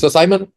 So, Simon,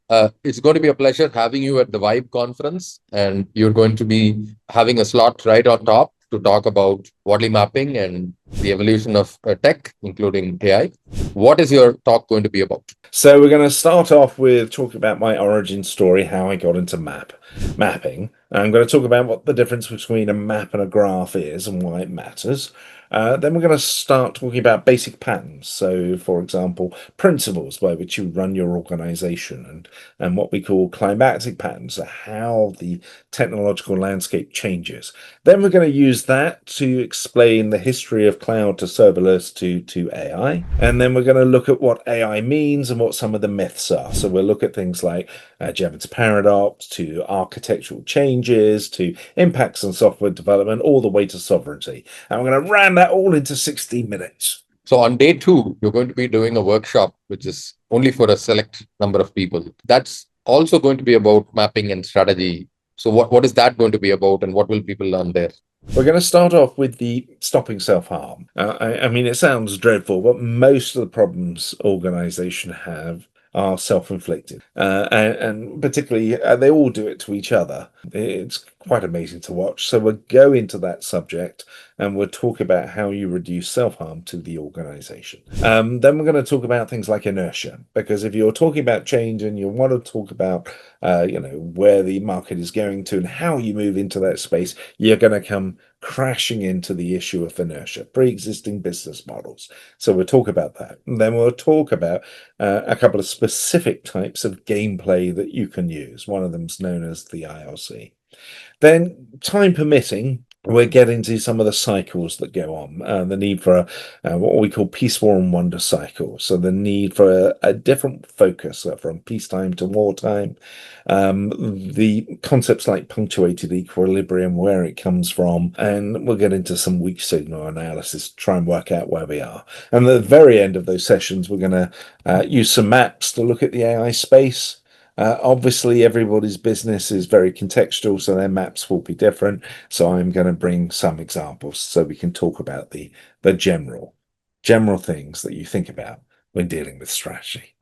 it's going to be a pleasure having you at the Vibe conference, and you're going to be having a slot right on top to talk about Wardley mapping and the evolution of tech, including AI. What is your talk going to be about? So we're going to start off with talking about my origin story, how I got into mapping. I'm going to talk about what the difference between a map and a graph is and why it matters. Then we're going to start talking about basic patterns. So, for example, principles by which you run your organization and what we call climactic patterns, so how the technological landscape changes. Then we're going to use that to explain the history of cloud to serverless to AI. And then we're going to look at what AI means and what some of the myths are. So we'll look at things like Jevons paradox, to architectural changes, to impacts on software development, all the way to sovereignty. And we're going to ram that all into 60 minutes. So, on day two, you're going to be doing a workshop, which is only for a select number of people. That's also going to be about mapping and strategy. So, what is that going to be about, and what will people learn there? We're going to start off with the stopping self-harm. I mean, it sounds dreadful, but most of the problems organizations have are self-inflicted, and particularly they all do it to each other. It's quite amazing to watch. So we'll go into that subject and we'll talk about how you reduce self-harm to the organization. Then we're going to talk about things like inertia, because if you're talking about change and you want to talk about where the market is going to and how you move into that space, you're going to come crashing into the issue of inertia, pre-existing business models. So we'll talk about that. And then we'll talk about a couple of specific types of gameplay that you can use. One of them's known as the ILC. Then, time permitting, we're getting to some of the cycles that go on. The need for what we call peace, war, and wonder cycle. So the need for a different focus from peacetime to wartime. The concepts like punctuated equilibrium, where it comes from, and we'll get into some weak signal analysis to try and work out where we are. And at the very end of those sessions, we're going to use some maps to look at the AI space. Obviously, everybody's business is very contextual, so their maps will be different. So I'm going to bring some examples so we can talk about the general things that you think about when dealing with strategy.